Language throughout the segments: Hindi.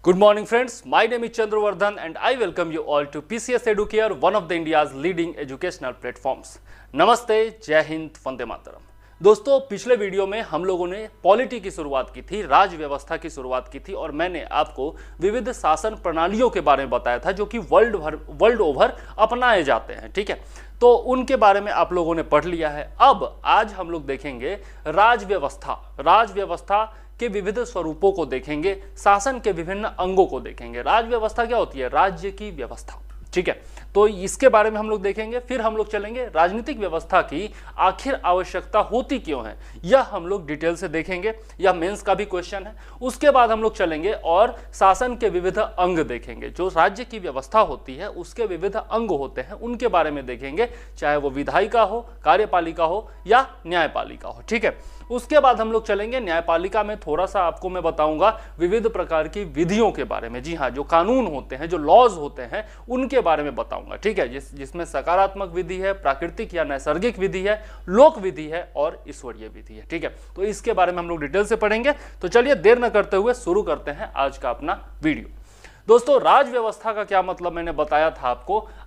Good morning friends, my name is Chandravardhan and I welcome you all to PCS Educare, one of the India's leading educational platforms. नमस्ते, जय हिंद, वंदे मातरम। दोस्तों, पिछले वीडियो में हम लोगों ने पॉलिटी की शुरुआत की थी, राज व्यवस्था की शुरुआत की थी और मैंने आपको विविध शासन प्रणालियों के बारे में बताया था जो कि वर्ल्ड ओवर अपनाए जाते हैं। ठीक है, तो उनके बारे में आप लोगों ने पढ़ लिया है। अब आज हम लोग देखेंगे राज व्यवस्था के विविध स्वरूपों को देखेंगे, शासन के विभिन्न अंगों को देखेंगे। राज व्यवस्था क्या होती है? राज्य की व्यवस्था। ठीक है, तो इसके बारे में हम लोग देखेंगे। फिर हम लोग चलेंगे राजनीतिक व्यवस्था की आखिर आवश्यकता होती क्यों है, यह हम लोग डिटेल से देखेंगे। यह मेंस का भी क्वेश्चन है। उसके बाद हम लोग चलेंगे और शासन के विविध अंग देखेंगे। जो राज्य की व्यवस्था होती है उसके विविध अंग होते हैं, उनके बारे में देखेंगे, चाहे वो विधायिका हो, कार्यपालिका हो या न्यायपालिका हो। ठीक है, उसके बाद हम लोग चलेंगे न्यायपालिका में। थोड़ा सा आपको मैं बताऊंगा विविध प्रकार की विधियों के बारे में। जी हाँ, जो कानून होते हैं, जो लॉज होते हैं, उनके बारे में बताऊंगा। ठीक है, जिसमें सकारात्मक विधि है, प्राकृतिक या नैसर्गिक विधि है, लोक विधि है और ईश्वरीय विधि है। ठीक है, तो इसके बारे में हम लोग डिटेल से पढ़ेंगे। तो चलिए देर न करते हुए शुरू करते हैं आज का अपना वीडियो। दोस्तों, राज व्यवस्था का क्या मतलब मैंने बताया था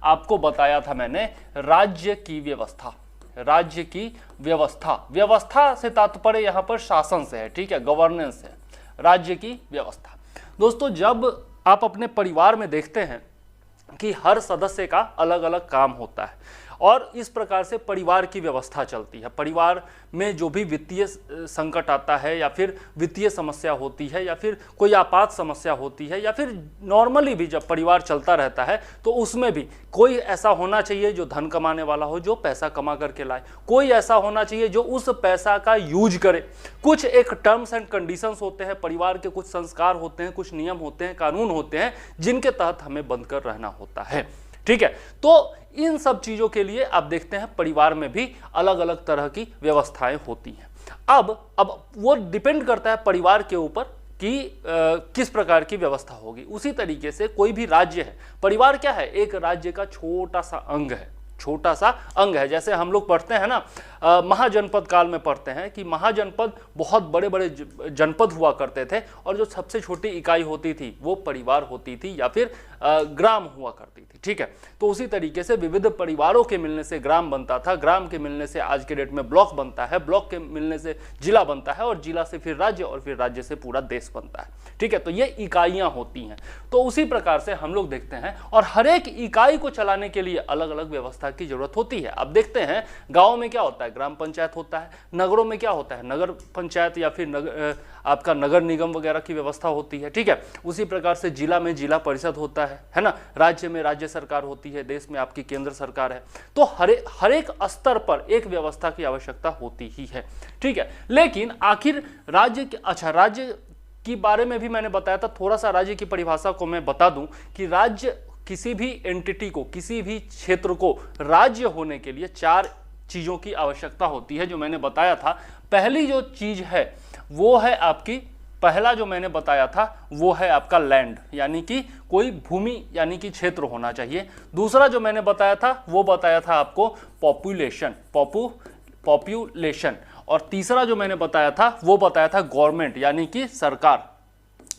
आपको बताया था मैंने राज्य की व्यवस्था। राज्य की व्यवस्था से तात्पर्य यहां पर शासन से है। ठीक है, गवर्नेंस है, राज्य की व्यवस्था। दोस्तों, जब आप अपने परिवार में देखते हैं कि हर सदस्य का अलग अलग काम होता है और इस प्रकार से परिवार की व्यवस्था चलती है। परिवार में जो भी वित्तीय संकट आता है या फिर वित्तीय समस्या होती है या फिर कोई आपात समस्या होती है या फिर नॉर्मली भी जब परिवार चलता रहता है तो उसमें भी कोई ऐसा होना चाहिए जो धन कमाने वाला हो, जो पैसा कमा करके लाए। कोई ऐसा होना चाहिए जो उस पैसा का यूज करे। कुछ एक टर्म्स एंड कंडीशंस होते हैं, परिवार के कुछ संस्कार होते हैं, कुछ नियम होते हैं, कानून होते हैं जिनके तहत हमें बंध कर रहना होता है। ठीक है, तो इन सब चीजों के लिए आप देखते हैं परिवार में भी अलग अलग तरह की व्यवस्थाएं होती हैं। अब वो डिपेंड करता है परिवार के ऊपर कि किस प्रकार की व्यवस्था होगी। उसी तरीके से कोई भी राज्य है, परिवार क्या है? एक राज्य का छोटा सा अंग है। जैसे हम लोग पढ़ते हैं ना, महाजनपद काल में पढ़ते हैं कि महाजनपद बहुत बड़े बड़े जनपद हुआ करते थे और जो सबसे छोटी इकाई होती थी वो परिवार होती थी या फिर ग्राम हुआ करती थी। ठीक है, तो उसी तरीके से विविध परिवारों के मिलने से ग्राम बनता था, ग्राम के मिलने से आज के डेट में ब्लॉक बनता है, ब्लॉक के मिलने से जिला बनता है और जिला से फिर राज्य और फिर राज्य से पूरा देश बनता है। ठीक है, तो ये इकाइयां होती हैं। तो उसी प्रकार से हम लोग देखते हैं और हर एक इकाई को चलाने के लिए अलग अलग व्यवस्था की जरूरत होती है। अब देखते हैं गाँव में क्या होता है, ग्राम पंचायत होता है। नगरों में क्या होता है, नगर पंचायत या फिर आपका नगर निगम वगैरह की व्यवस्था होती है। ठीक है, उसी प्रकार से जिला में जिला परिषद होता है ना। राज्य में राज्य सरकार होती है, देश में आपकी केंद्र सरकार है। तो हर एक स्तर पर एक व्यवस्था की आवश्यकता होती ही है। ठीक है, लेकिन आखिर राज्य की बारे में भी मैंने बताया था। थोड़ा सा राज्य की परिभाषा को मैं बता दूं कि राज्य किसी भी एंटिटी को, किसी भी क्षेत्र को राज्य होने के लिए 4 चीजों की आवश्यकता होती है, जो मैंने बताया था। पहली जो चीज है वो है आपकी, पहला जो मैंने बताया था वो है आपका लैंड, यानी कि कोई भूमि यानी कि क्षेत्र होना चाहिए। दूसरा जो मैंने बताया था वो बताया था आपको पॉपुलेशन। और तीसरा जो मैंने बताया था वो बताया था गवर्नमेंट, यानी कि सरकार,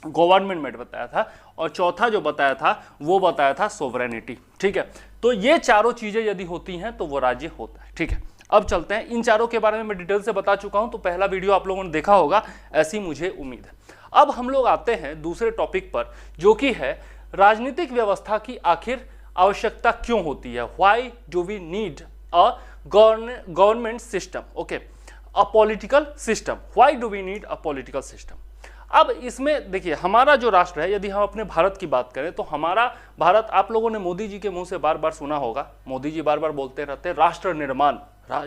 गवर्नमेंट बताया था। और चौथा जो बताया था वो बताया था सोवरेनिटी। ठीक है, तो ये चारों चीजें यदि होती हैं तो वो राज्य होता है। ठीक है, अब चलते हैं। इन चारों के बारे में मैं डिटेल से बता चुका हूं, तो पहला वीडियो आप लोगों ने देखा होगा, ऐसी मुझे उम्मीद है। अब हम लोग आते हैं दूसरे टॉपिक पर, जो कि है राजनीतिक व्यवस्था की आखिर आवश्यकता क्यों होती है। Why do we need a government system, okay, a political system. Why do we need a political system. अब इसमें देखिए, हमारा जो राष्ट्र है, यदि हम अपने भारत की बात करें तो हमारा भारत, आप लोगों ने मोदी जी के मुंह से बार बार सुना होगा, मोदी जी बार बार बोलते रहते हैं राष्ट्र निर्माण,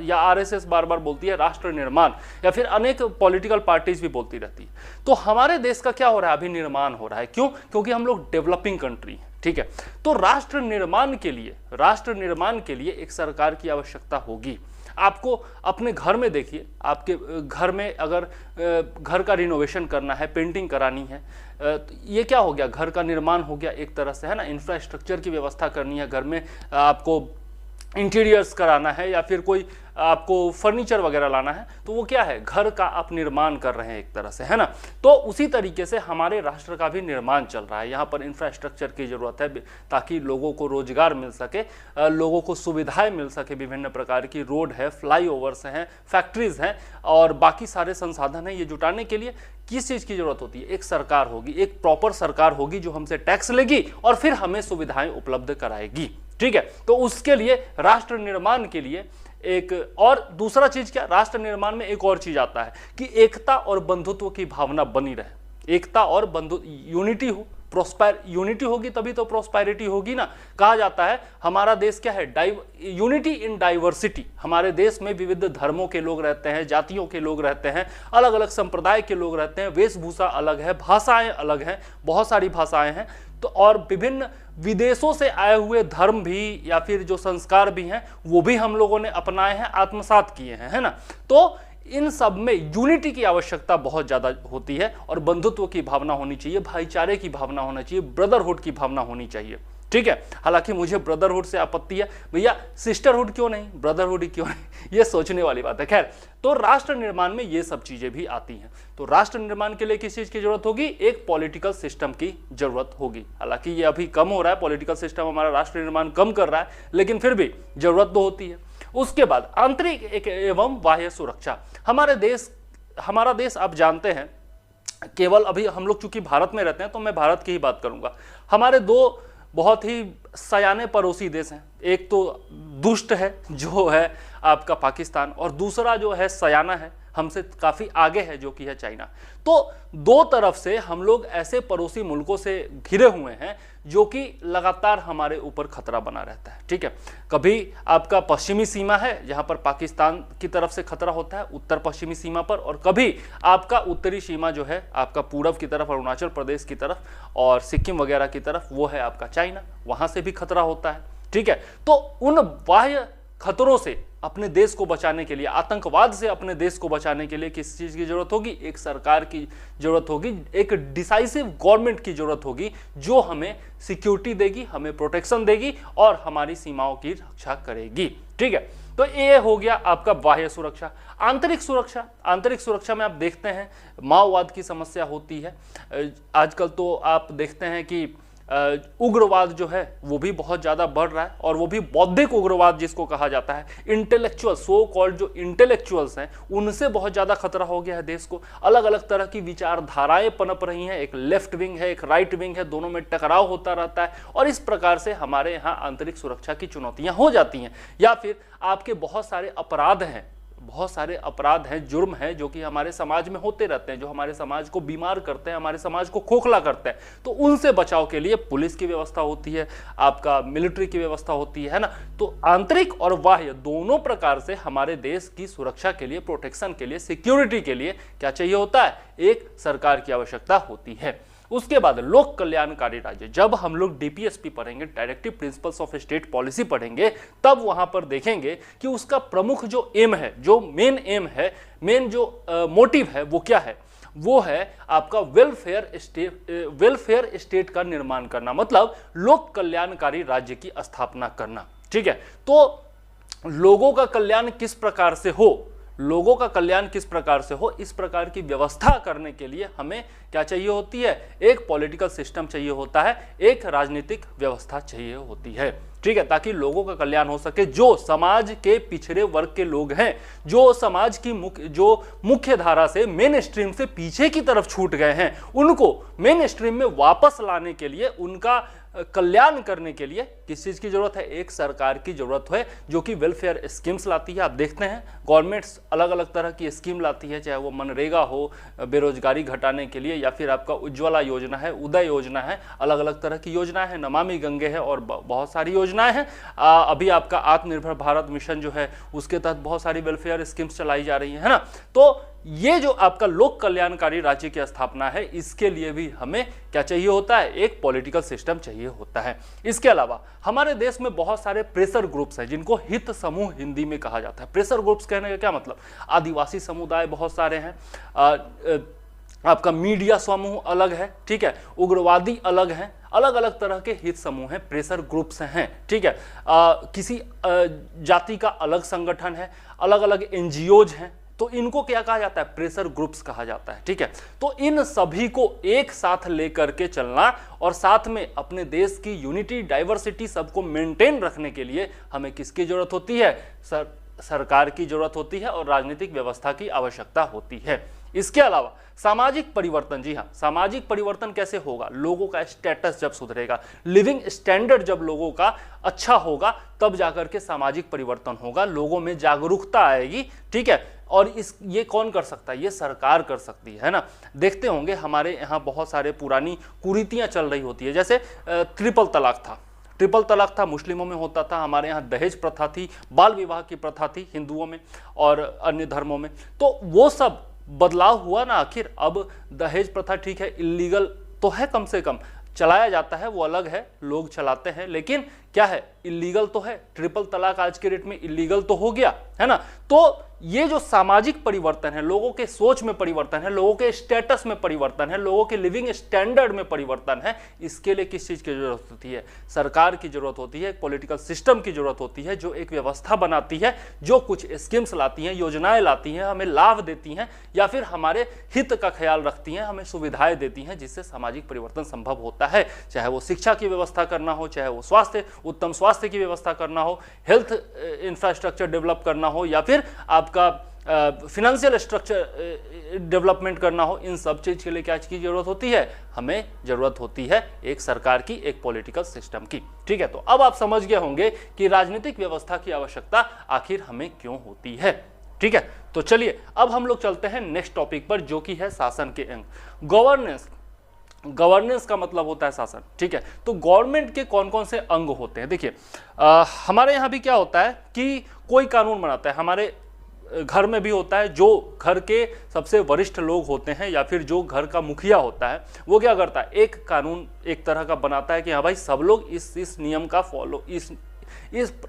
या आरएसएस बार बार बोलती है राष्ट्र निर्माण, या फिर अनेक पॉलिटिकल पार्टीज भी बोलती रहती है। तो हमारे देश का क्या हो रहा है? अभी निर्माण हो रहा है। क्यों? क्योंकि हम लोग डेवलपिंग कंट्री हैं। ठीक है, तो राष्ट्र निर्माण के लिए एक सरकार की आवश्यकता होगी। आपको अपने घर में देखिए, आपके घर में अगर घर का रिनोवेशन करना है, पेंटिंग करानी है, ये क्या हो गया? घर का निर्माण हो गया एक तरह से, है ना। इंफ्रास्ट्रक्चर की व्यवस्था करनी है घर में, आपको इंटीरियर्स कराना है या फिर कोई आपको फर्नीचर वगैरह लाना है, तो वो क्या है, घर का आप निर्माण कर रहे हैं एक तरह से, है ना। तो उसी तरीके से हमारे राष्ट्र का भी निर्माण चल रहा है। यहाँ पर इंफ्रास्ट्रक्चर की ज़रूरत है ताकि लोगों को रोजगार मिल सके, लोगों को सुविधाएं मिल सके, विभिन्न प्रकार की रोड है, फ्लाईओवर्स हैं, फैक्ट्रीज हैं और बाकी सारे संसाधन हैं। ये जुटाने के लिए किस चीज़ की जरूरत होती है, एक सरकार होगी, एक प्रॉपर सरकार होगी जो हमसे टैक्स लेगी और फिर हमें सुविधाएं उपलब्ध कराएगी। ठीक है, तो उसके लिए राष्ट्र निर्माण के लिए एक और दूसरा चीज क्या, राष्ट्र निर्माण में एक और चीज आता है कि एकता और बंधुत्व की भावना बनी रहे। एकता और बंधुत्व, यूनिटी हो, यूनिटी होगी तभी तो प्रोस्पेरिटी होगी ना। कहा जाता है हमारा देश क्या है, यूनिटी इन डाइवर्सिटी। हमारे देश में विविध धर्मों के लोग रहते हैं, जातियों के लोग रहते हैं, अलग अलग संप्रदाय के लोग रहते हैं, वेशभूषा अलग है, भाषाएं अलग हैं, बहुत सारी भाषाएं हैं, तो और विभिन्न विदेशों से आए हुए धर्म भी या फिर जो संस्कार भी हैं वो भी हम लोगों ने अपनाए हैं, आत्मसात किए हैं, है ना। तो इन सब में यूनिटी की आवश्यकता बहुत ज़्यादा होती है और बंधुत्व की भावना होनी चाहिए, भाईचारे की भावना होना चाहिए, ब्रदरहुड की भावना होनी चाहिए। ठीक है, हालांकि मुझे ब्रदरहुड से आपत्ति है, भैया सिस्टरहुड क्यों नहीं, ब्रदरहुड क्यों नहीं, ये सोचने वाली बात है। खैर, तो राष्ट्र निर्माण में ये सब चीजें भी आती हैं। तो राष्ट्र निर्माण के लिए किस चीज की जरूरत होगी, एक पॉलिटिकल सिस्टम की जरूरत होगी। हालांकि ये अभी कम हो रहा है, पॉलिटिकल सिस्टम हमारा राष्ट्र निर्माण कम कर रहा है, लेकिन फिर भी जरूरत तो होती है। उसके बाद आंतरिक एवं बाह्य सुरक्षा। हमारा देश आप जानते हैं, केवल अभी हम लोग चूंकि भारत में रहते हैं तो मैं भारत की ही बात करूंगा। हमारे दो बहुत ही सयाने पड़ोसी देश हैं, एक तो दुष्ट है जो है आपका पाकिस्तान और दूसरा जो है सयाना है, हमसे काफ़ी आगे है जो कि है चाइना। तो दो तरफ से हम लोग ऐसे पड़ोसी मुल्कों से घिरे हुए हैं जो कि लगातार हमारे ऊपर खतरा बना रहता है। ठीक है, कभी आपका पश्चिमी सीमा है जहां पर पाकिस्तान की तरफ से खतरा होता है, उत्तर पश्चिमी सीमा पर, और कभी आपका उत्तरी सीमा जो है आपका पूरब की तरफ, अरुणाचल प्रदेश की तरफ और सिक्किम वगैरह की तरफ, वो है आपका चाइना, वहां से भी खतरा होता है। ठीक है, तो उन बाह्य खतरों से अपने देश को बचाने के लिए, आतंकवाद से अपने देश को बचाने के लिए किस चीज की जरूरत होगी, एक सरकार की जरूरत होगी, एक डिसाइसिव गवर्नमेंट की जरूरत होगी जो हमें सिक्योरिटी देगी, हमें प्रोटेक्शन देगी और हमारी सीमाओं की रक्षा करेगी। ठीक है, तो ये हो गया आपका बाह्य सुरक्षा। आंतरिक सुरक्षा में आप देखते हैं माओवाद की समस्या होती है। आजकल तो आप देखते हैं कि उग्रवाद जो है वो भी बहुत ज़्यादा बढ़ रहा है और वो भी बौद्धिक उग्रवाद जिसको कहा जाता है। इंटेलेक्चुअल, सो कॉल्ड जो इंटेलेक्चुअल्स हैं उनसे बहुत ज़्यादा खतरा हो गया है देश को। अलग अलग तरह की विचारधाराएं पनप रही हैं, एक लेफ्ट विंग है, एक राइट विंग है, दोनों में टकराव होता रहता है और इस प्रकार से हमारे यहाँ आंतरिक सुरक्षा की चुनौतियाँ हो जाती हैं। या फिर आपके बहुत सारे अपराध हैं, जुर्म हैं जो कि हमारे समाज में होते रहते हैं, जो हमारे समाज को बीमार करते हैं, हमारे समाज को खोखला करते हैं। तो उनसे बचाव के लिए पुलिस की व्यवस्था होती है, आपका मिलिट्री की व्यवस्था होती है ना। तो आंतरिक और बाह्य दोनों प्रकार से हमारे देश की सुरक्षा के लिए, प्रोटेक्शन के लिए, सिक्योरिटी के लिए क्या चाहिए होता है, एक सरकार की आवश्यकता होती है। उसके बाद लोक कल्याणकारी राज्य। जब हम लोग डीपीएसपी पढ़ेंगे, directive principles of state policy पढ़ेंगे, तब वहां पर देखेंगे कि उसका प्रमुख जो एम है, जो मेन एम है, मेन जो मोटिव है वो क्या है, वो है आपका वेलफेयर स्टेट का निर्माण करना, मतलब लोक कल्याणकारी राज्य की स्थापना करना। ठीक है, तो लोगों का कल्याण किस प्रकार से हो, लोगों का कल्याण किस प्रकार से हो, इस प्रकार की व्यवस्था करने के लिए हमें क्या चाहिए होती है, एक पॉलिटिकल सिस्टम चाहिए होता है, एक राजनीतिक व्यवस्था चाहिए होती है। ठीक है, ताकि लोगों का कल्याण हो सके। जो समाज के पिछड़े वर्ग के लोग हैं, जो समाज की मुख्य धारा से, मेन स्ट्रीम से पीछे की तरफ छूट गए हैं, उनको मेन स्ट्रीम में वापस लाने के लिए, उनका कल्याण करने के लिए किस चीज की जरूरत है, एक सरकार की जरूरत है जो कि वेलफेयर स्कीम्स लाती है। आप देखते हैं गवर्नमेंट्स अलग अलग तरह की स्कीम लाती है, चाहे वो मनरेगा हो बेरोजगारी घटाने के लिए, या फिर आपका उज्ज्वला योजना है, उदय योजना है, अलग अलग तरह की योजनाएं हैं, नमामि गंगे है और बहुत सारी योजनाएं हैं। अभी आपका आत्मनिर्भर भारत मिशन जो है उसके तहत बहुत सारी वेलफेयर स्कीम्स चलाई जा रही है ना। तो ये जो आपका लोक कल्याणकारी राज्य की स्थापना है, इसके लिए भी हमें क्या चाहिए होता है, एक पॉलिटिकल सिस्टम चाहिए होता है। इसके अलावा हमारे देश में बहुत सारे प्रेशर ग्रुप्स हैं जिनको हित समूह हिंदी में कहा जाता है। प्रेशर ग्रुप्स कहने का क्या मतलब, आदिवासी समुदाय बहुत सारे हैं, आपका मीडिया समूह अलग है, ठीक है, उग्रवादी अलग हैं, अलग अलग तरह के हित समूह हैं, प्रेशर ग्रुप्स हैं, ठीक है, किसी जाति का अलग संगठन है, अलग अलग एनजीओज हैं, तो इनको क्या कहा जाता है, प्रेशर ग्रुप्स कहा जाता है, ठीक है। तो इन सभी को एक साथ लेकर के चलना और साथ में अपने देश की यूनिटी डाइवर्सिटी सबको मेंटेन रखने के लिए हमें किसकी जरूरत होती है, सरकार की जरूरत होती है और राजनीतिक व्यवस्था की आवश्यकता होती है। इसके अलावा सामाजिक परिवर्तन, जी हाँ, सामाजिक परिवर्तन कैसे होगा, लोगों का स्टेटस जब सुधरेगा, लिविंग स्टैंडर्ड जब लोगों का अच्छा होगा, तब जाकर के सामाजिक परिवर्तन होगा, लोगों में जागरूकता आएगी, ठीक है। और ये कौन कर सकता है, ये सरकार कर सकती है ना। देखते होंगे हमारे यहाँ बहुत सारे पुरानी कुरीतियां चल रही होती है, जैसे ट्रिपल तलाक था, मुस्लिमों में होता था, हमारे यहाँ दहेज प्रथा थी, बाल विवाह की प्रथा थी हिंदुओं में और अन्य धर्मों में, तो वो सब बदलाव हुआ ना आखिर। अब दहेज प्रथा ठीक है, इलीगल तो है, कम से कम चलाया जाता है, वो अलग है, लोग चलाते हैं, लेकिन क्या है, इलीगल तो है। ट्रिपल तलाक आज के डेट में इलीगल तो हो गया है ना। तो ये जो सामाजिक परिवर्तन है, लोगों के सोच में परिवर्तन है, लोगों के स्टेटस में परिवर्तन है, लोगों के लिविंग स्टैंडर्ड में परिवर्तन है, इसके लिए किस चीज की जरूरत होती है, सरकार की जरूरत होती है, पॉलिटिकल सिस्टम की जरूरत होती है, जो एक व्यवस्था बनाती है, जो कुछ स्कीम्स लाती हैं, योजनाएं लाती हैं, हमें लाभ देती हैं या फिर हमारे हित का ख्याल रखती हैं, हमें सुविधाएं देती हैं, जिससे सामाजिक परिवर्तन संभव होता है। चाहे वो शिक्षा की व्यवस्था करना हो, चाहे वो उत्तम स्वास्थ्य की व्यवस्था करना हो, हेल्थ इंफ्रास्ट्रक्चर डेवलप करना हो, या फिर आपका फिनेंशियल स्ट्रक्चर डेवलपमेंट करना हो, इन सब चीज के लिए क्या की जरूरत होती है, हमें जरूरत होती है एक सरकार की, एक पॉलिटिकल सिस्टम की, ठीक है। तो अब आप समझ गए होंगे कि राजनीतिक व्यवस्था की आवश्यकता आखिर हमें क्यों होती है, ठीक है। तो चलिए अब हम लोग चलते हैं नेक्स्ट टॉपिक पर, जो कि है शासन के अंग, गवर्नेंस का मतलब होता है शासन, ठीक है। तो गवर्नमेंट के कौन कौन से अंग होते हैं, देखिए हमारे यहाँ भी क्या होता है कि कोई कानून बनाता है, हमारे घर में भी होता है, जो घर के सबसे वरिष्ठ लोग होते हैं या फिर जो घर का मुखिया होता है, वो क्या करता है, एक कानून एक तरह का बनाता है कि हाँ भाई सब लोग इस नियम का फॉलो, इस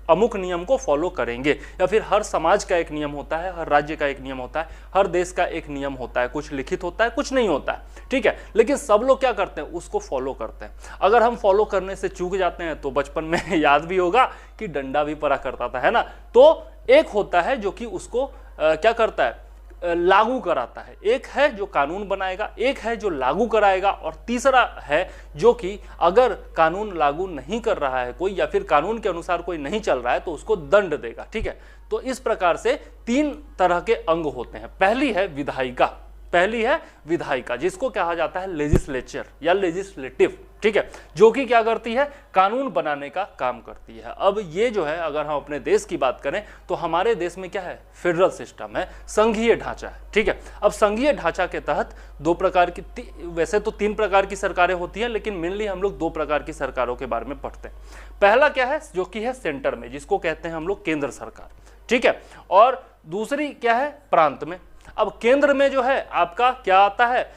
अमुक नियम को फॉलो करेंगे, या फिर हर समाज का एक नियम होता है, हर राज्य का एक नियम होता है, हर देश का एक नियम होता है, कुछ लिखित होता है, कुछ नहीं होता है, ठीक है। लेकिन सब लोग क्या करते हैं, उसको फॉलो करते हैं। अगर हम फॉलो करने से चूक जाते हैं तो बचपन में याद भी होगा कि डंडा भी पड़ा करता था, है ना। तो एक होता है जो कि उसको क्या करता है, लागू कराता है, एक है जो कानून बनाएगा, एक है जो लागू कराएगा, और तीसरा है जो कि अगर कानून लागू नहीं कर रहा है कोई, या फिर कानून के अनुसार कोई नहीं चल रहा है, तो उसको दंड देगा, ठीक है। तो इस प्रकार से तीन तरह के अंग होते हैं। पहली है विधायिका, जिसको कहा जाता है लेजिस्लेचर या लेजिस्लेटिव, ठीक है, जो कि क्या करती है, कानून बनाने का काम करती है। अब ये जो है, अगर हम अपने देश की बात करें तो हमारे देश में क्या है, फेडरल सिस्टम है, संघीय ढांचा है, ठीक है। अब संघीय ढांचा के तहत दो प्रकार की, वैसे तो तीन प्रकार की सरकारें होती हैं, लेकिन मेनली हम लोग दो प्रकार की सरकारों के बारे में पढ़ते हैं। पहला क्या है, जो कि है सेंटर में, जिसको कहते हैं हम लोग केंद्र सरकार, ठीक है, और दूसरी क्या है, प्रांत में। अब केंद्र में जो है आपका क्या आता है,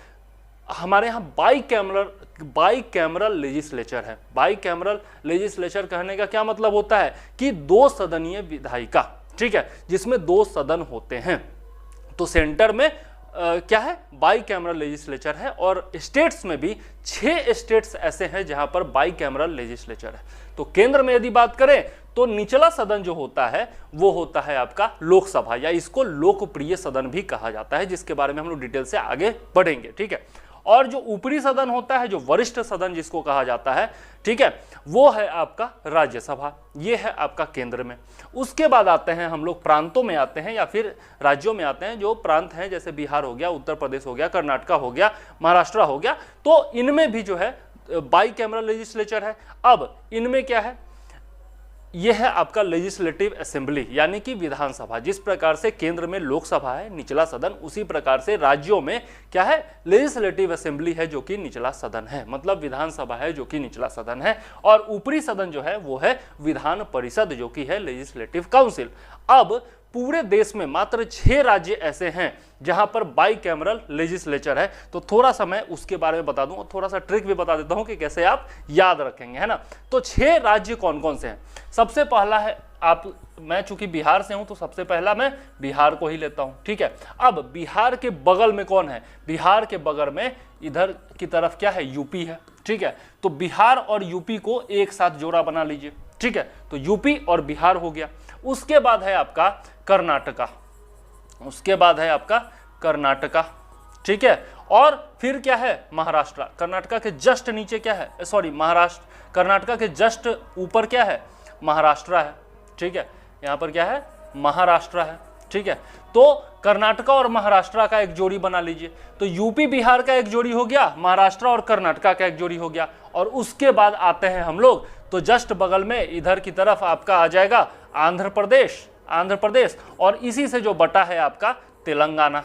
हमारे यहाँ बाईकैमरल लेजिस्लेचर है। बाईकैमरल लेजिस्लेचर कहने का क्या मतलब होता है कि दो सदनीय विधायिका, ठीक है, जिसमें दो सदन होते हैं। तो सेंटर में क्या है, बाईकैमरल लेजिस्लेचर है, और स्टेट्स में भी 6 स्टेट्स ऐसे हैं जहां पर बाईकैमरल लेजिस्लेचर है। तो केंद्र में यदि बात करें तो निचला सदन जो होता है वो होता है आपका लोकसभा, या इसको लोकप्रिय सदन भी कहा जाता है, जिसके बारे में हम लोग डिटेल से आगे बढ़ेंगे, ठीक है। और जो ऊपरी सदन होता है, जो वरिष्ठ सदन जिसको कहा जाता है, ठीक है, वो है आपका राज्यसभा, ये है आपका केंद्र में। उसके बाद आते हैं हम लोग प्रांतों में आते हैं, या फिर राज्यों में आते हैं। जो प्रांत हैं जैसे बिहार हो गया, उत्तर प्रदेश हो गया, कर्नाटक हो गया, महाराष्ट्र हो गया, तो इनमें भी जो है बाईकैमरल लेजिस्लेचर है। अब इनमें क्या है, यह है आपका लेजिस्लेटिव असेंबली, यानी कि विधानसभा। जिस प्रकार से केंद्र में लोकसभा है, निचला सदन, उसी प्रकार से राज्यों में क्या है, लेजिस्लेटिव असेंबली है, जो कि निचला सदन है, मतलब विधानसभा है जो कि निचला सदन है। और ऊपरी सदन जो है वो है विधान परिषद, जो कि है लेजिस्लेटिव काउंसिल। अब पूरे देश में मात्र 6 राज्य ऐसे हैं जहां पर बाइकैमरल लेजिस्लेचर है। तो थोड़ा सा मैं उसके बारे में बता दूं और थोड़ा सा ट्रिक भी बता देता हूं कि कैसे आप याद रखेंगे, है ना। तो 6 राज्य कौन कौन से हैं? सबसे पहला है मैं चूंकि बिहार से हूं तो सबसे पहला मैं बिहार को ही लेता हूं, ठीक है। अब बिहार के बगल में कौन है? बिहार के बगल में इधर की तरफ क्या है? यूपी है, ठीक है। तो बिहार और यूपी को एक साथ जोड़ा बना लीजिए, ठीक है। तो यूपी और बिहार हो गया। उसके बाद है आपका कर्नाटका, उसके बाद है आपका कर्नाटका, ठीक है। और फिर क्या है? महाराष्ट्र। कर्नाटका के जस्ट नीचे क्या है? सॉरी, महाराष्ट्र। कर्नाटका के जस्ट ऊपर क्या है? महाराष्ट्र है, ठीक है। यहां पर क्या है? महाराष्ट्र है, ठीक है। तो कर्नाटका और महाराष्ट्र का एक जोड़ी बना लीजिए। तो यूपी बिहार का एक जोड़ी हो गया, महाराष्ट्र और कर्नाटका का एक जोड़ी हो गया। और उसके बाद आते हैं हम लोग, तो जस्ट बगल में इधर की तरफ आपका आ जाएगा आंध्र प्रदेश, आंध्र प्रदेश। और इसी से जो बटा है आपका तेलंगाना,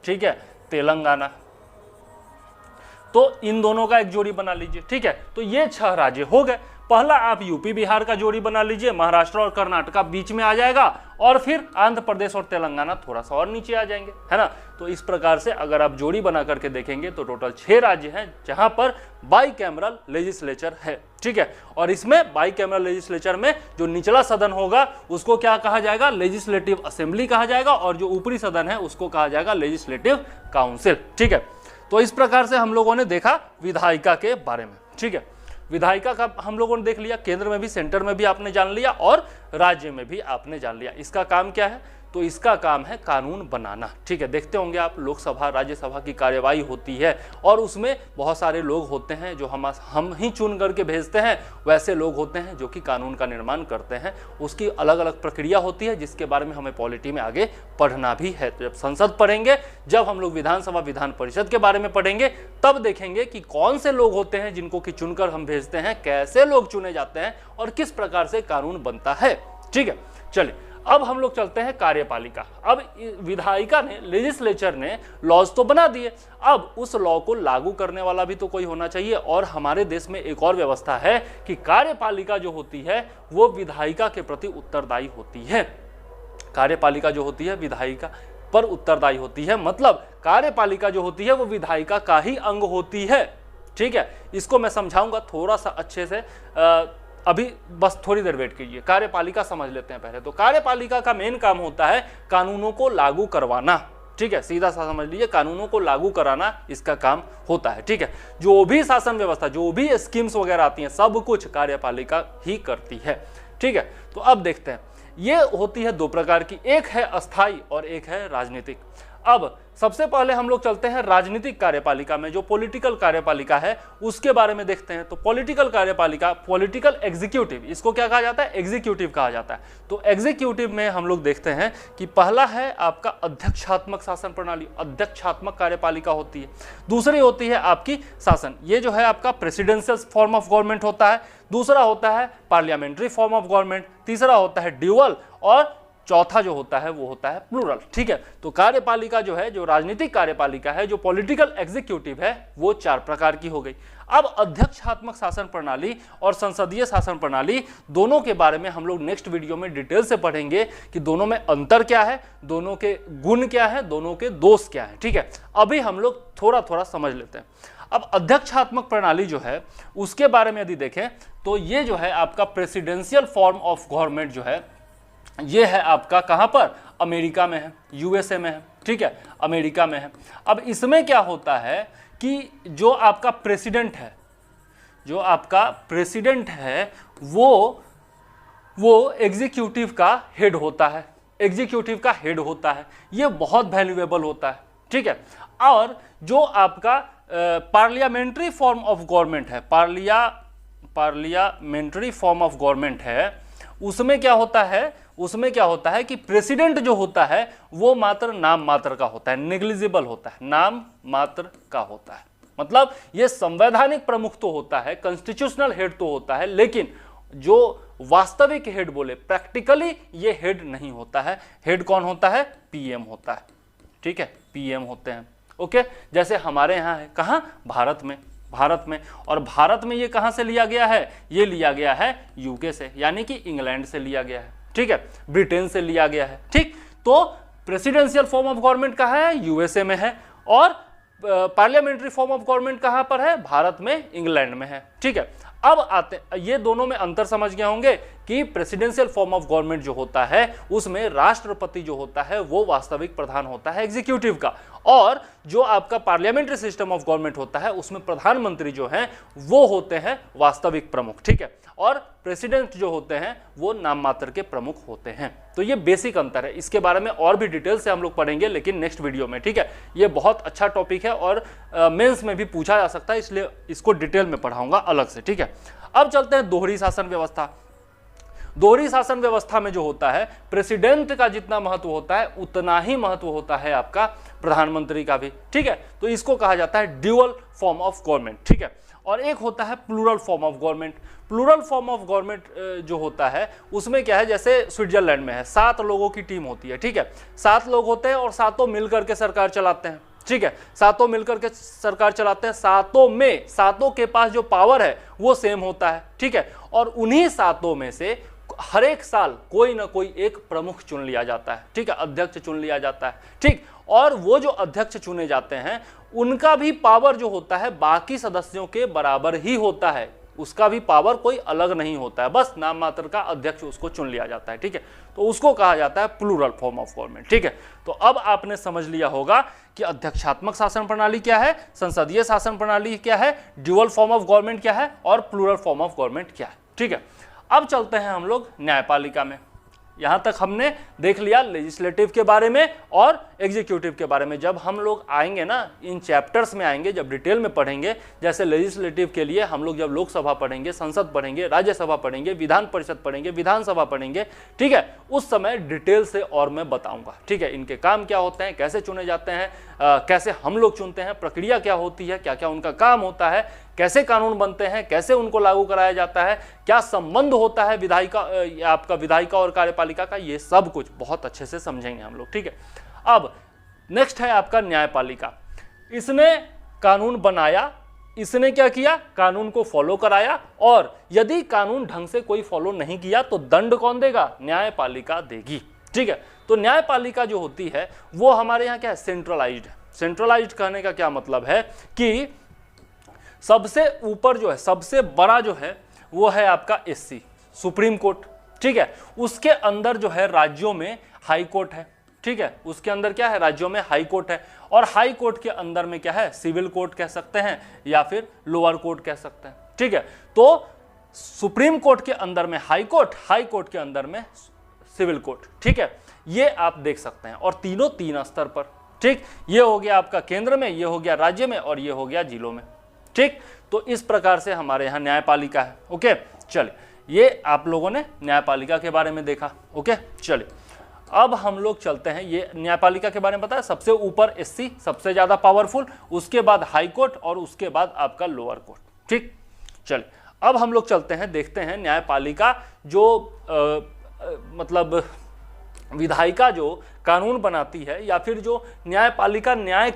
ठीक है, तेलंगाना। तो इन दोनों का एक जोड़ी बना लीजिए, ठीक है। तो ये 6 राज्य हो गए। पहला आप यूपी बिहार का जोड़ी बना लीजिए, महाराष्ट्र और कर्नाटका बीच में आ जाएगा, और फिर आंध्र प्रदेश और तेलंगाना थोड़ा सा और नीचे आ जाएंगे, है ना। तो इस प्रकार से अगर आप जोड़ी बना करके देखेंगे तो टोटल 6 राज्य हैं जहां पर बाइकैमरल लेजिस्लेचर है, ठीक है। और इसमें बाइकैमरल लेजिस्लेचर में जो निचला सदन होगा उसको क्या कहा जाएगा? लेजिस्लेटिव असेंबली कहा जाएगा, और जो ऊपरी सदन है उसको कहा जाएगा लेजिस्लेटिव काउंसिल, ठीक है। तो इस प्रकार से हम लोगों ने देखा विधायिका के बारे में, ठीक है। विधायिका का हम लोगों ने देख लिया, केंद्र में भी, सेंटर में भी आपने जान लिया और राज्य में भी आपने जान लिया। इसका काम क्या है? तो इसका काम है कानून बनाना, ठीक है। देखते होंगे आप लोकसभा राज्यसभा की कार्यवाही होती है और उसमें बहुत सारे लोग होते हैं जो हम ही चुन करके भेजते हैं, वैसे लोग होते हैं जो कि कानून का निर्माण करते हैं। उसकी अलग अलग प्रक्रिया होती है जिसके बारे में हमें पॉलिटी में आगे पढ़ना भी है। तो जब संसद पढ़ेंगे, जब हम लोग विधानसभा विधान परिषद के बारे में पढ़ेंगे, तब देखेंगे कि कौन से लोग होते हैं जिनको कि चुनकर हम भेजते हैं, कैसे लोग चुने जाते हैं और किस प्रकार से कानून बनता है, ठीक है। चलिए अब हम लोग चलते हैं कार्यपालिका। अब विधायिका ने, लेजिस्लेचर ने लॉज तो बना दिए, अब उस लॉ को लागू करने वाला भी तो कोई होना चाहिए। और हमारे देश में एक और व्यवस्था है कि कार्यपालिका जो होती है वो विधायिका के प्रति उत्तरदायी होती है। कार्यपालिका जो होती है विधायिका पर उत्तरदायी होती है, मतलब कार्यपालिका जो होती है वो विधायिका का ही अंग होती है, ठीक है। इसको मैं समझाऊंगा थोड़ा सा अच्छे से, अभी बस थोड़ी देर वेट कीजिए। कार्यपालिका समझ लेते हैं पहले। तो कार्यपालिका का मेन काम होता है कानूनों को लागू करवाना, ठीक है। सीधा सा समझ लीजिए, कानूनों को लागू कराना इसका काम होता है, ठीक है। जो भी शासन व्यवस्था, जो भी स्कीम्स वगैरह आती हैं, सब कुछ कार्यपालिका ही करती है, ठीक है। तो अब देखते हैं, ये होती है 2 प्रकार की, एक है अस्थाई और एक है राजनीतिक। अब सबसे पहले हम लोग चलते हैं राजनीतिक कार्यपालिका में, जो पॉलिटिकल कार्यपालिका है उसके बारे में देखते हैं। तो पॉलिटिकल कार्यपालिका, पॉलिटिकल एग्जीक्यूटिव, इसको क्या कहा जाता है? एग्जीक्यूटिव कहा जाता है। तो एग्जीक्यूटिव में हम लोग देखते हैं कि पहला है आपका अध्यक्षात्मक शासन प्रणाली, अध्यक्षात्मक कार्यपालिका होती है। दूसरी होती है आपकी शासन, ये जो है आपका प्रेसिडेंशियल फॉर्म ऑफ गवर्नमेंट होता है। दूसरा होता है पार्लियामेंट्री फॉर्म ऑफ गवर्नमेंट। तीसरा होता है ड्यूअल, और चौथा जो होता है वो होता है प्लूरल, ठीक है। तो कार्यपालिका जो है, जो राजनीतिक कार्यपालिका है, जो पॉलिटिकल एग्जीक्यूटिव है, वो 4 प्रकार की हो गई। अब अध्यक्षात्मक शासन प्रणाली और संसदीय शासन प्रणाली, दोनों के बारे में हम लोग नेक्स्ट वीडियो में डिटेल से पढ़ेंगे कि दोनों में अंतर क्या है, दोनों के गुण क्या है, दोनों के दोष क्या है, ठीक है। अभी हम लोग थोड़ा थोड़ा समझ लेते हैं। अब अध्यक्षात्मक प्रणाली जो है उसके बारे में यदि देखें तो ये जो है आपका प्रेसिडेंशियल फॉर्म ऑफ गवर्नमेंट जो है, ये है आपका कहां पर? अमेरिका में है, यूएसए में है, ठीक है, अमेरिका में है। अब इसमें क्या होता है कि जो आपका प्रेसिडेंट है, जो आपका प्रेसिडेंट है वो एग्जीक्यूटिव का हेड होता है, एग्जीक्यूटिव का हेड होता है। ये बहुत वैल्यूएबल होता है, ठीक है। और जो आपका पार्लियामेंट्री फॉर्म ऑफ गवर्नमेंट है, पार्लियामेंट्री फॉर्म ऑफ गवर्नमेंट है, उसमें क्या होता है? उसमें क्या होता है कि प्रेसिडेंट जो होता है वो मात्र नाम मात्र का होता है, नेग्लिजिबल होता है, नाम मात्र का होता है। मतलब ये संवैधानिक प्रमुख तो होता है, कॉन्स्टिट्यूशनल हेड तो होता है, लेकिन जो वास्तविक हेड बोले, प्रैक्टिकली ये हेड नहीं होता है। हेड कौन होता है? पीएम होता है, ठीक है, पीएम होते हैं, ओके। जैसे हमारे यहाँ है, कहाँ? भारत में, भारत में। और भारत में ये कहां से लिया गया है? ये लिया गया है यूके से, यानी कि इंग्लैंड से लिया गया है, ठीक है, ब्रिटेन से लिया गया है, ठीक। तो प्रेसिडेंशियल फॉर्म ऑफ गवर्नमेंट कहाँ है? यूएसए में है। और पार्लियामेंट्री फॉर्म ऑफ गवर्नमेंट कहाँ पर है? भारत में, इंग्लैंड में है। ठीक है, अब आते, ये दोनों में अंतर समझ गए होंगे कि प्रेसिडेंशियल फॉर्म ऑफ गवर्नमेंट जो होता है उसमें राष्ट्रपति जो होता है वो वास्तविक प्रधान होता है एग्जीक्यूटिव का, और जो आपका पार्लियामेंट्री सिस्टम ऑफ गवर्नमेंट होता है उसमें प्रधानमंत्री जो हैं वो होते हैं वास्तविक प्रमुख। ठीक है, और प्रेसिडेंट जो होते हैं वो नाम मात्र के प्रमुख होते हैं। तो ये बेसिक अंतर है, इसके बारे में और भी डिटेल से हम लोग पढ़ेंगे लेकिन नेक्स्ट वीडियो में। ठीक है, ये बहुत अच्छा टॉपिक है और मेंस में भी पूछा जा सकता है, इसलिए इसको डिटेल में पढ़ाऊंगा अलग से। ठीक है, अब चलते हैं दोहरी शासन व्यवस्था। दोहरी शासन व्यवस्था में जो होता है प्रेसिडेंट का जितना महत्व होता है उतना ही महत्व होता है आपका प्रधानमंत्री का भी। ठीक है, तो इसको कहा जाता है ड्यूअल फॉर्म ऑफ गवर्नमेंट। ठीक है, और एक होता है plural form of government. Plural form of government जो होता है उसमें क्या है, जैसे स्विट्जरलैंड में है 7 लोगों की टीम होती है। ठीक है, 7 लोग होते हैं और सातों मिलकर के सरकार चलाते हैं। ठीक है, सातों मिलकर के सरकार चलाते हैं, सातों के पास जो पावर है वो सेम होता है। ठीक है, और उन्हीं सातों में से हर एक साल कोई ना कोई एक प्रमुख चुन लिया जाता है। ठीक है, अध्यक्ष चुन लिया जाता है। ठीक, और वो जो अध्यक्ष चुने जाते हैं उनका भी पावर जो होता है बाकी सदस्यों के बराबर ही होता है, उसका भी पावर कोई अलग नहीं होता है, बस नाम मात्र का अध्यक्ष उसको चुन लिया जाता है। ठीक है, तो उसको कहा जाता है प्लूरल फॉर्म ऑफ गवर्नमेंट। ठीक है, तो अब आपने समझ लिया होगा कि अध्यक्षात्मक शासन प्रणाली क्या है, संसदीय शासन प्रणाली क्या है, ड्यूअल फॉर्म ऑफ गवर्नमेंट क्या है और प्लूरल फॉर्म ऑफ गवर्नमेंट क्या है। ठीक है, अब चलते हैं हम लोग न्यायपालिका में। यहां तक हमने देख लिया लेजिस्लेटिव के बारे में और एग्जीक्यूटिव के बारे में। जब हम लोग आएंगे ना इन चैप्टर्स में आएंगे, जब डिटेल में पढ़ेंगे, जैसे लेजिस्लेटिव के लिए हम लोग जब लोकसभा पढ़ेंगे, संसद पढ़ेंगे, राज्यसभा पढ़ेंगे, विधान परिषद पढ़ेंगे, विधानसभा पढ़ेंगे। ठीक है, उस समय डिटेल से और मैं बताऊंगा। ठीक है, इनके काम क्या होते हैं, कैसे चुने जाते हैं, कैसे हम लोग चुनते हैं, प्रक्रिया क्या होती है, क्या क्या उनका काम होता है, कैसे कानून बनते हैं, कैसे उनको लागू कराया जाता है, क्या संबंध होता है विधायिका आपका विधायिका और कार्यपालिका का, ये सब कुछ बहुत अच्छे से समझेंगे हम लोग। ठीक है, अब नेक्स्ट है आपका न्यायपालिका। इसने कानून बनाया, इसने क्या किया, कानून को फॉलो कराया, और यदि कानून ढंग से कोई फॉलो नहीं किया तो दंड कौन देगा, न्यायपालिका देगी। ठीक है, तो न्यायपालिका जो होती है वो हमारे यहाँ क्या है, सेंट्रलाइज्ड है। सेंट्रलाइज्ड कहने का क्या मतलब है कि सबसे ऊपर जो है, सबसे बड़ा जो है वो है आपका एससी सुप्रीम कोर्ट। ठीक है, उसके अंदर जो है राज्यों में हाई कोर्ट है। ठीक है, उसके अंदर क्या है, राज्यों में हाई कोर्ट है, और हाई कोर्ट के अंदर में क्या है, सिविल कोर्ट कह सकते हैं या फिर लोअर कोर्ट कह सकते हैं। ठीक है, तो सुप्रीम कोर्ट के अंदर में हाई कोर्ट के अंदर में सिविल कोर्ट। ठीक है, ये आप देख सकते हैं, और तीनों 3 स्तर पर। ठीक, ये हो गया आपका केंद्र में, ये हो गया राज्य में, और ये हो गया जिलों में। ठीक, तो इस प्रकार से हमारे यहाँ न्यायपालिका है। ओके, चलिए, ये आप लोगों ने न्यायपालिका के बारे में देखा। ओके, चलिए, अब हम लोग चलते हैं, ये न्यायपालिका के बारे में बताया, सबसे ऊपर एससी सबसे ज्यादा पावरफुल, उसके बाद हाई कोर्ट और उसके बाद आपका लोअर कोर्ट। ठीक, चलिए, अब हम लोग चलते हैं, देखते हैं न्यायपालिका जो मतलब विधायिका जो कानून बनाती है या फिर जो न्यायपालिका न्याय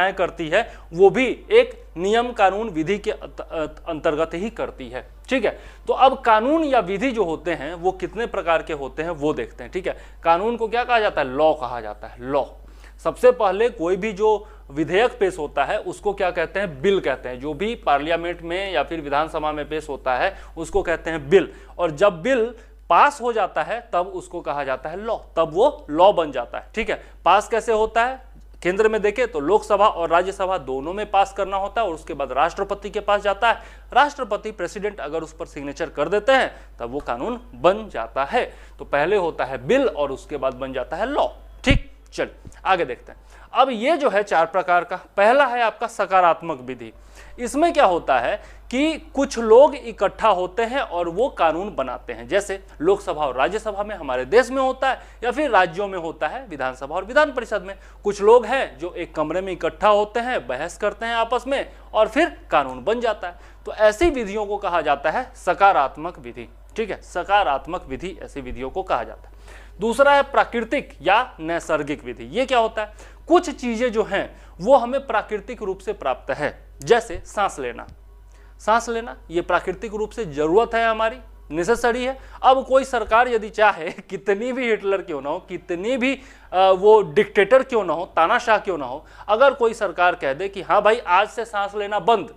करती है वो भी एक नियम कानून विधि के अंतर्गत ही करती है। ठीक है, तो अब कानून या विधि जो होते हैं वो कितने प्रकार के होते हैं वो देखते हैं। ठीक है, कानून को क्या कहा जाता है, लॉ कहा जाता है। लॉ, सबसे पहले कोई भी जो विधेयक पेश होता है उसको क्या कहते हैं, बिल कहते हैं। जो भी पार्लियामेंट में या फिर विधानसभा में पेश होता है उसको कहते हैं बिल, और जब बिल पास हो जाता है तब उसको कहा जाता है लॉ, तब वो लॉ बन जाता है। ठीक है, पास कैसे होता है, केंद्र में देखें तो लोकसभा और राज्यसभा दोनों में पास करना होता है, और उसके बाद राष्ट्रपति के पास जाता है। राष्ट्रपति प्रेसिडेंट अगर उस पर सिग्नेचर कर देते हैं तब वो कानून बन जाता है। तो पहले होता है बिल और उसके बाद बन जाता है लॉ। ठीक, चलिए आगे देखते हैं। अब ये जो है 4 प्रकार का, पहला है आपका सकारात्मक विधि। इसमें क्या होता है कि कुछ लोग इकट्ठा होते हैं और वो कानून बनाते हैं, जैसे लोकसभा और राज्यसभा में हमारे देश में होता है, या फिर राज्यों में होता है विधानसभा और विधान परिषद में। कुछ लोग हैं जो एक कमरे में इकट्ठा होते हैं, बहस करते हैं आपस में, और फिर कानून बन जाता है। तो ऐसी विधियों को कहा जाता है सकारात्मक विधि। ठीक है, सकारात्मक विधि ऐसी विधियों को कहा जाता है। दूसरा है प्राकृतिक या नैसर्गिक विधि। ये क्या होता है, कुछ चीजें जो हैं वो हमें प्राकृतिक रूप से प्राप्त है, जैसे सांस लेना। सांस लेना ये प्राकृतिक रूप से जरूरत है हमारी, नेसेसरी है। अब कोई सरकार यदि चाहे, कितनी भी हिटलर क्यों ना हो, कितनी भी वो डिक्टेटर क्यों ना हो, तानाशाह क्यों ना हो, अगर कोई सरकार कह दे कि हाँ भाई आज से सांस लेना बंद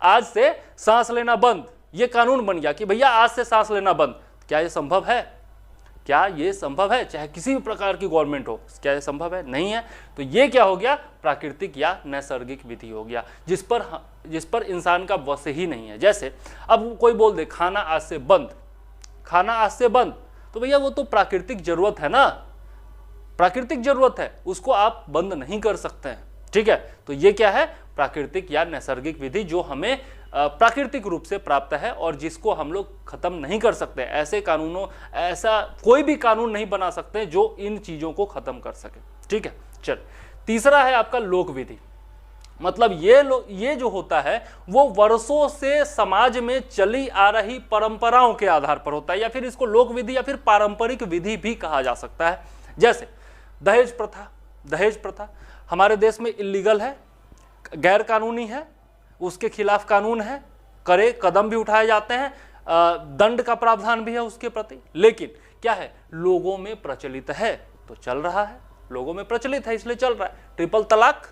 आज से सांस लेना बंद, ये कानून बन गया कि भैया आज से सांस लेना बंद, क्या ये संभव है? क्या ये संभव है? चाहे किसी भी प्रकार की गवर्नमेंट हो, क्या ये संभव है? नहीं है। तो ये क्या हो गया? प्राकृतिक या नैसर्गिक विधि हो गया, जिस पर इंसान का वश ही नहीं है। जैसे अब कोई बोल दे खाना आज से बंद, खाना आज से बंद, तो भैया वो तो प्राकृतिक जरूरत है ना, प्राकृतिक जरूरत है, उसको आप बंद नहीं कर सकते हैं। ठीक है, तो ये क्या है? प्राकृतिक या नैसर्गिक विधि, जो हमें प्राकृतिक रूप से प्राप्त है और जिसको हम लोग खत्म नहीं कर सकते। ऐसे कानूनों, ऐसा कोई भी कानून नहीं बना सकते जो इन चीजों को खत्म कर सके। ठीक है, चल तीसरा है आपका लोक विधि। मतलब ये जो होता है वो वर्षों से समाज में चली आ रही परंपराओं के आधार पर होता है, या फिर इसको लोक विधि या फिर पारंपरिक विधि भी कहा जा सकता है। जैसे दहेज प्रथा, दहेज प्रथा हमारे देश में इलीगल है, गैर कानूनी है, उसके खिलाफ कानून है, कड़े कदम भी उठाए जाते हैं, दंड का प्रावधान भी है उसके प्रति, लेकिन क्या है? लोगों में प्रचलित है तो चल रहा है, लोगों में प्रचलित है इसलिए चल रहा है। ट्रिपल तलाक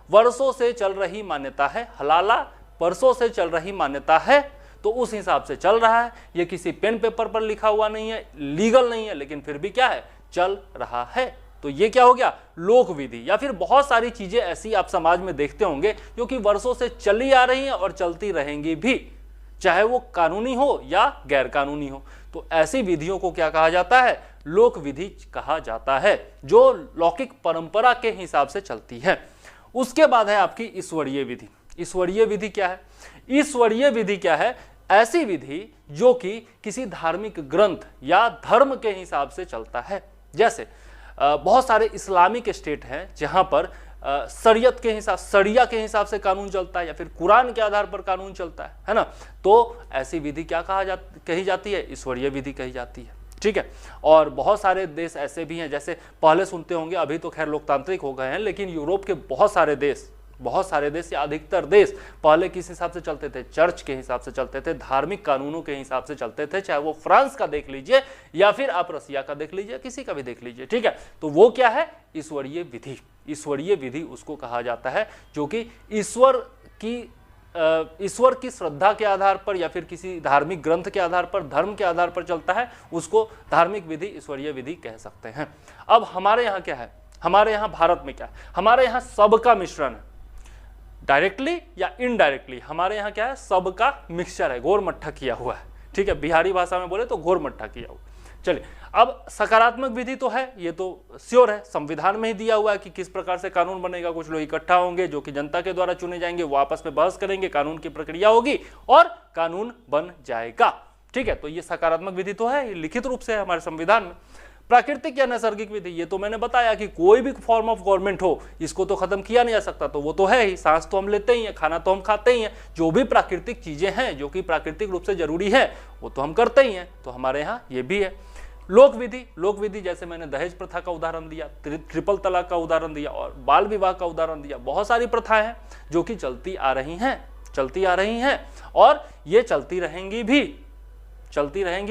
वर्षों से चल रही मान्यता है, हलाला वर्षों से चल रही मान्यता है, तो उस हिसाब से चल रहा है। ये किसी पेन पेपर पर लिखा हुआ नहीं है, लीगल नहीं है, लेकिन फिर भी क्या है? चल रहा है। तो ये क्या हो गया? लोक विधि। या फिर बहुत सारी चीजें ऐसी आप समाज में देखते होंगे जो कि वर्षों से चली आ रही हैं और चलती रहेंगी भी, चाहे वो कानूनी हो या गैर कानूनी हो। तो ऐसी विधियों को क्या कहा जाता है? लोक विधि कहा जाता है, जो लौकिक परंपरा के हिसाब से चलती है। उसके बाद है आपकी ईश्वरीय विधि। ईश्वरीय विधि क्या है? ईश्वरीय विधि क्या है? ऐसी विधि जो कि किसी धार्मिक ग्रंथ या धर्म के हिसाब से चलता है। जैसे बहुत सारे इस्लामिक स्टेट हैं जहां पर शरीयत के हिसाब, शरिया के हिसाब से कानून चलता है, या फिर कुरान के आधार पर कानून चलता है ना। तो ऐसी विधि क्या कही जाती है? ईश्वरीय विधि कही जाती है। ठीक है, और बहुत सारे देश ऐसे भी हैं, जैसे पहले सुनते होंगे, अभी तो खैर लोकतांत्रिक हो गए हैं, लेकिन यूरोप के बहुत सारे देश या अधिकतर देश पहले किस हिसाब से चलते थे? चर्च के हिसाब से चलते थे, धार्मिक कानूनों के हिसाब से चलते थे। चाहे वो फ्रांस का देख लीजिए या फिर आप रसिया का देख लीजिए, किसी का भी देख लीजिए। ठीक है, तो वो क्या है? ईश्वरीय विधि। ईश्वरीय विधि उसको कहा जाता है जो कि ईश्वर की श्रद्धा के आधार पर या फिर किसी धार्मिक ग्रंथ के आधार पर, धर्म के आधार पर चलता है, उसको धार्मिक विधि, ईश्वरीय विधि कह सकते हैं। अब हमारे यहाँ क्या है? हमारे यहाँ भारत में क्या है? हमारे यहाँ सबका मिश्रण है, डायरेक्टली या इनडायरेक्टली हमारे यहाँ क्या है? सबका मिक्सचर है, घोर मट्ठा किया हुआ है। ठीक है, बिहारी भाषा में बोले तो घोर मट्ठा किया हुआ। चलिए, अब सकारात्मक विधि तो है, ये तो श्योर है, संविधान में ही दिया हुआ है कि किस प्रकार से कानून बनेगा। कुछ लोग इकट्ठा होंगे जो कि जनता के द्वारा चुने जाएंगे, वो आपस में बहस करेंगे, कानून की प्रक्रिया होगी और कानून बन जाएगा। ठीक है, तो ये सकारात्मक विधि तो है, ये लिखित रूप से है हमारे संविधान में। प्राकृतिक या नैसर्गिक विधि, ये तो मैंने बताया कि कोई भी फॉर्म ऑफ गवर्नमेंट हो, इसको तो खत्म किया नहीं जा सकता, तो वो तो है ही। सांस तो हम लेते ही हैं, खाना तो हम खाते ही हैं, जो भी प्राकृतिक चीजें हैं जो कि प्राकृतिक रूप से जरूरी है वो तो हम करते ही हैं, तो हमारे यहाँ ये भी है। लोक विधि, लोक विधि जैसे मैंने दहेज प्रथा का उदाहरण दिया, ट्रिपल तलाक का उदाहरण दिया और बाल विवाह का उदाहरण दिया। बहुत सारी प्रथाएं हैं जो कि चलती आ रही हैं और ये चलती रहेंगी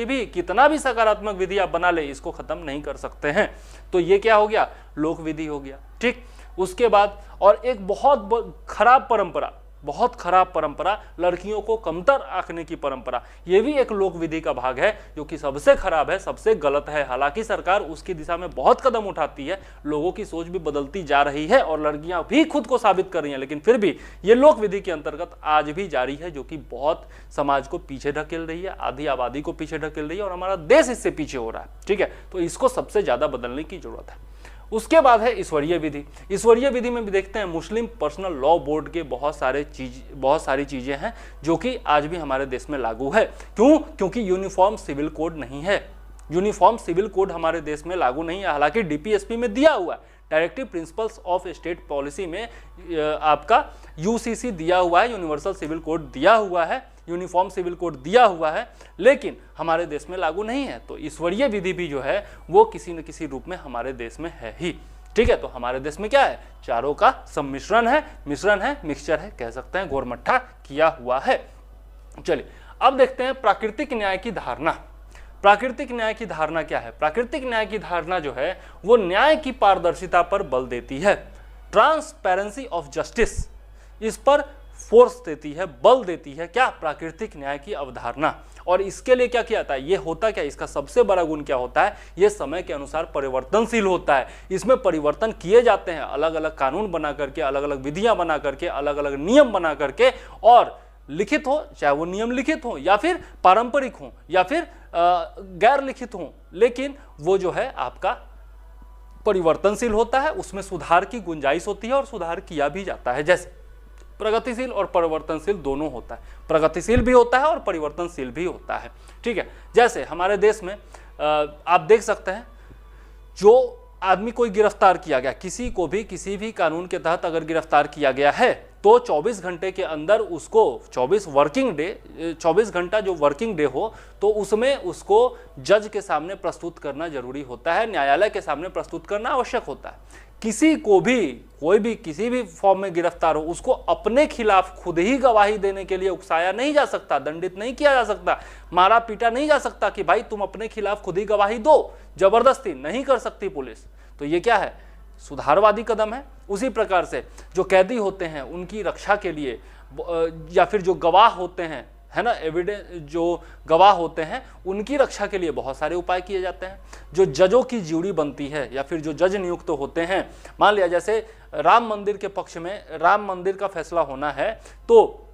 भी। कितना भी सकारात्मक विधि आप बना ले, इसको खत्म नहीं कर सकते हैं। तो ये क्या हो गया? लोक विधि हो गया। ठीक, उसके बाद और एक बहुत खराब परंपरा, लड़कियों को कमतर आंकने की परंपरा, ये भी एक लोक विधि का भाग है, जो कि सबसे खराब है, सबसे गलत है। हालांकि सरकार उसकी दिशा में बहुत कदम उठाती है, लोगों की सोच भी बदलती जा रही है और लड़कियां भी खुद को साबित कर रही हैं, लेकिन फिर भी ये लोक विधि के अंतर्गत आज भी जारी है, जो कि बहुत समाज को पीछे ढकेल रही है, आधी आबादी को पीछे ढकेल रही है और हमारा देश इससे पीछे हो रहा है। ठीक है, तो इसको सबसे ज्यादा बदलने की जरूरत है। उसके बाद है ईश्वरीय विधि। ईश्वरीय विधि में भी देखते हैं मुस्लिम पर्सनल लॉ बोर्ड के बहुत सारी चीजें हैं जो कि आज भी हमारे देश में लागू है। क्यों? क्योंकि यूनिफॉर्म सिविल कोड नहीं है। यूनिफॉर्म सिविल कोड हमारे देश में लागू नहीं है। हालांकि डीपीएसपी में दिया हुआ है, directive principles of state policy में आपका यूसीसी दिया हुआ है, यूनिवर्सल सिविल कोड दिया हुआ है, यूनिफॉर्म सिविल कोड दिया हुआ है, लेकिन हमारे देश में लागू नहीं है। तो ईश्वरीय विधि भी जो है वो किसी न किसी रूप में हमारे देश में है ही। ठीक है, तो हमारे देश में क्या है? चारों का सम्मिश्रण है, मिक्सचर है, कह सकते हैं, गोरमट्ठा किया हुआ है। चलिए, अब देखते हैं प्राकृतिक न्याय की धारणा। प्राकृतिक न्याय की धारणा क्या है? प्राकृतिक न्याय की धारणा जो है वो न्याय की पारदर्शिता पर बल देती है, ट्रांसपेरेंसी ऑफ जस्टिस, इस पर फोर्स देती है, बल देती है। क्या? प्राकृतिक न्याय की अवधारणा। और इसके लिए क्या किया जाता है? ये होता क्या, इसका सबसे बड़ा गुण क्या होता है? ये समय के अनुसार परिवर्तनशील होता है। इसमें परिवर्तन किए जाते हैं, अलग अलग कानून बना करके, अलग अलग विधियां बना करके, अलग अलग नियम बना करके, और लिखित हो, चाहे वो नियम लिखित हो या फिर पारंपरिक हो या फिर गैर लिखित हो, लेकिन वो जो है आपका परिवर्तनशील होता है, उसमें सुधार की गुंजाइश होती है और सुधार किया भी जाता है। जैसे प्रगतिशील और परिवर्तनशील दोनों होता है, प्रगतिशील भी होता है और परिवर्तनशील भी होता है। ठीक है, जैसे हमारे देश में आप देख सकते हैं, जो आदमी कोई गिरफ्तार किया गया, किसी को भी किसी भी कानून के तहत अगर गिरफ्तार किया गया है तो 24 घंटे के अंदर उसको 24 घंटा जो वर्किंग डे हो तो उसमें उसको जज के सामने प्रस्तुत करना जरूरी होता है, न्यायालय के सामने प्रस्तुत करना आवश्यक होता है। किसी को भी, कोई भी किसी भी फॉर्म में गिरफ्तार हो, उसको अपने खिलाफ खुद ही गवाही देने के लिए उकसाया नहीं जा सकता, दंडित नहीं किया जा सकता, मारा पीटा नहीं जा सकता कि भाई तुम अपने खिलाफ खुद ही गवाही दो, जबरदस्ती नहीं कर सकती पुलिस। तो ये क्या है? सुधारवादी कदम है। उसी प्रकार से जो कैदी होते हैं उनकी रक्षा के लिए, या फिर जो गवाह होते हैं, है ना, एविडेंस, जो गवाह होते हैं उनकी रक्षा के लिए बहुत सारे उपाय किए जाते हैं। जो जजों की ज्यूरी बनती है या फिर जो जज नियुक्त होते हैं, मान लिया जैसे राम मंदिर के पक्ष में राम मंदिर का फैसला होना है तो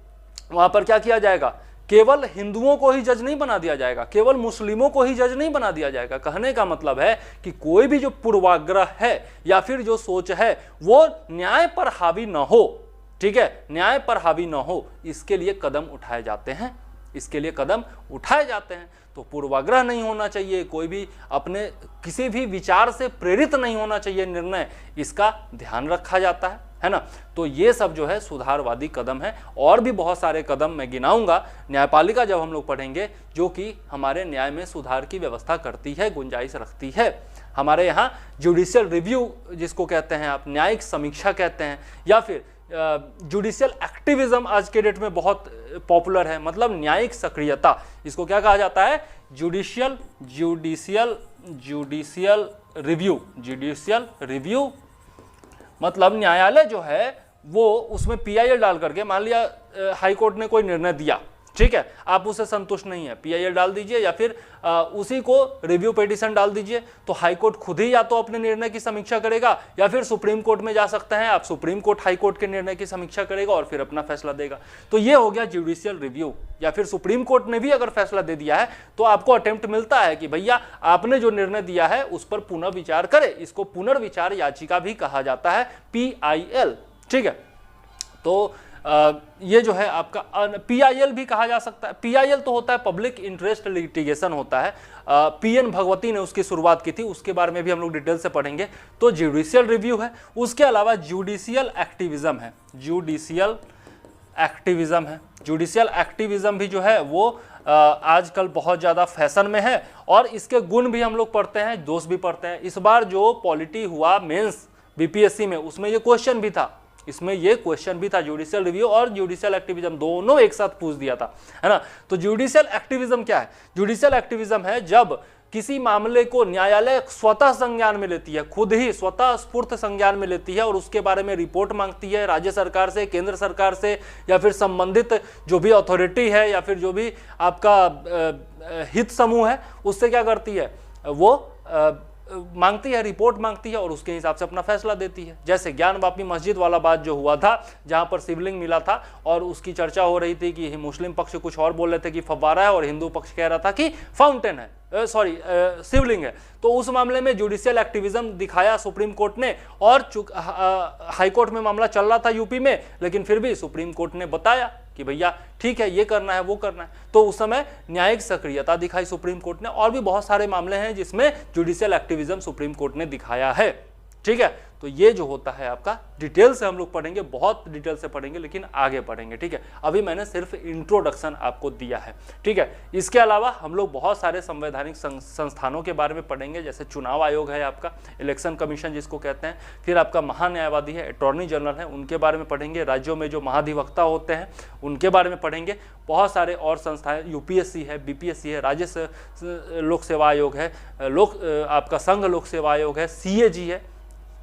वहां पर क्या किया जाएगा? केवल हिंदुओं को ही जज नहीं बना दिया जाएगा, केवल मुस्लिमों को ही जज नहीं बना दिया जाएगा। कहने का मतलब है कि कोई भी जो पूर्वाग्रह है या फिर जो सोच है वो न्याय पर हावी ना हो, ठीक है, न्याय पर हावी ना हो, इसके लिए कदम उठाए जाते हैं, इसके लिए कदम उठाए जाते हैं। तो पूर्वाग्रह नहीं होना चाहिए, कोई भी अपने किसी भी विचार से प्रेरित नहीं होना चाहिए निर्णय, इसका ध्यान रखा जाता है ना। तो ये सब जो है सुधारवादी कदम है। और भी बहुत सारे कदम मैं गिनाऊंगा, न्यायपालिका जब हम लोग पढ़ेंगे, जो कि हमारे न्याय में सुधार की व्यवस्था करती है, गुंजाइश रखती है। हमारे यहाँ जुडिशियल रिव्यू जिसको कहते हैं आप, न्यायिक समीक्षा कहते हैं, या फिर जुडिशियल एक्टिविज्म आज के डेट में बहुत पॉपुलर है, मतलब न्यायिक सक्रियता, इसको क्या कहा जाता है? जुडिशियल रिव्यू, मतलब न्यायालय जो है वो उसमें PIL डाल करके, मान लिया हाई कोर्ट ने कोई निर्णय दिया, ठीक है, आप उससे संतुष्ट नहीं है, PIL डाल दीजिए या फिर उसी को रिव्यू पिटीशन डाल दीजिए, तो हाई कोर्ट खुद ही या तो अपने निर्णय की समीक्षा करेगा या फिर सुप्रीम कोर्ट में जा सकते हैं आप, सुप्रीम कोर्ट हाई कोर्ट के निर्णय की समीक्षा करेगा और फिर अपना फैसला देगा। तो ये हो गया जुडिशियल रिव्यू। या फिर सुप्रीम कोर्ट ने भी अगर फैसला दे दिया है तो आपको अटेम्प्ट मिलता है कि भैया आपने जो निर्णय दिया है उस पर पुनर्विचार करे, इसको पुनर्विचार याचिका भी कहा जाता है, PIL, ठीक है। तो ये जो है आपका PIL भी कहा जा सकता है। PIL तो होता है पब्लिक इंटरेस्ट लिटिगेशन होता है, PN भगवती ने उसकी शुरुआत की थी, उसके बारे में भी हम लोग डिटेल से पढ़ेंगे। तो जुडिशियल रिव्यू है, उसके अलावा जुडिशियल एक्टिविज्म है, जुडिशियल एक्टिविज्म भी जो है वो आजकल बहुत ज़्यादा फैशन में है, और इसके गुण भी हम लोग पढ़ते हैं, दोष भी पढ़ते हैं। इस बार जो पॉलिटी हुआ मेंस BPSC में, उसमें ये क्वेश्चन भी था, जुडिशियल रिव्यू और जुडिशियल एक्टिविज्म दोनों एक साथ पूछ दिया था, है ना। तो जुडिशियल एक्टिविज्म क्या है? जुडिशियल एक्टिविज्म है जब किसी मामले को न्यायालय स्वतः संज्ञान में लेती है, खुद ही स्वतः स्फूर्त संज्ञान में लेती है और उसके बारे में रिपोर्ट मांगती है राज्य सरकार से, केंद्र सरकार से, या फिर संबंधित जो भी अथॉरिटी है या फिर जो भी आपका हित समूह है उससे क्या करती है, वो मांगती है, रिपोर्ट मांगती है और उसके हिसाब से अपना फैसला देती है। जैसे ज्ञानवापी मस्जिद वाला बात जो हुआ था, जहां पर शिवलिंग मिला था और उसकी चर्चा हो रही थी कि मुस्लिम पक्ष कुछ और बोल रहे थे कि फव्वारा है और हिंदू पक्ष कह रहा था कि फाउंटेन है, शिवलिंग है। तो उस मामले में जुडिशियल एक्टिविज्म दिखाया सुप्रीम कोर्ट ने, और हाई कोर्ट में मामला चल रहा था यूपी में, लेकिन फिर भी सुप्रीम कोर्ट ने बताया कि भैया ठीक है, ये करना है, वो करना है। तो उस समय न्यायिक सक्रियता दिखाई सुप्रीम कोर्ट ने। और भी बहुत सारे मामले हैं जिसमें जुडिशियल एक्टिविज्म सुप्रीम कोर्ट ने दिखाया है, ठीक है। तो ये जो होता है आपका डिटेल से हम लोग पढ़ेंगे, बहुत डिटेल से पढ़ेंगे, लेकिन आगे पढ़ेंगे, ठीक है। अभी मैंने सिर्फ इंट्रोडक्शन आपको दिया है, ठीक है। इसके अलावा हम लोग बहुत सारे संवैधानिक संस्थानों के बारे में पढ़ेंगे, जैसे चुनाव आयोग है आपका, इलेक्शन कमीशन जिसको कहते हैं, फिर आपका महान्यायवादी है, अटॉर्नी जनरल है, उनके बारे में पढ़ेंगे, राज्यों में जो महाधिवक्ता होते हैं उनके बारे में पढ़ेंगे, बहुत सारे और संस्थाएं, यूपीएससी है, बीपीएससी है, राज्य लोक सेवा आयोग है, आपका संघ लोक सेवा आयोग है, सीएजी है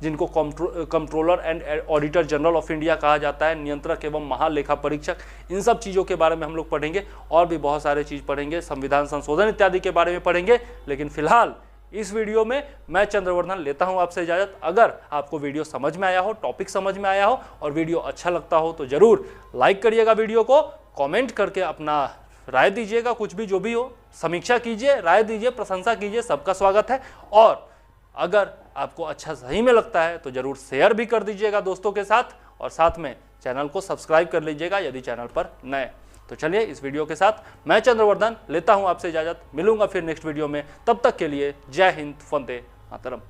जिनको controller and auditor general of India कहा जाता है, नियंत्रक एवं महालेखा परीक्षक, इन सब चीज़ों के बारे में हम लोग पढ़ेंगे, और भी बहुत सारे चीज़ पढ़ेंगे, संविधान संशोधन इत्यादि के बारे में पढ़ेंगे। लेकिन फिलहाल इस वीडियो में मैं चंद्रवर्धन लेता हूं आपसे इजाजत। अगर आपको वीडियो समझ में आया हो, टॉपिक समझ में आया हो और वीडियो अच्छा लगता हो तो जरूर लाइक करिएगा वीडियो को, कमेंट करके अपना राय दीजिएगा, कुछ भी जो भी हो समीक्षा कीजिए, राय दीजिए, प्रशंसा कीजिए, सबका स्वागत है। और अगर आपको अच्छा सही में लगता है तो जरूर शेयर भी कर दीजिएगा दोस्तों के साथ, और साथ में चैनल को सब्सक्राइब कर लीजिएगा यदि चैनल पर नए। तो चलिए इस वीडियो के साथ मैं चंद्रवर्धन लेता हूं आपसे इजाजत, मिलूंगा फिर नेक्स्ट वीडियो में, तब तक के लिए जय हिंद, वंदे मातरम।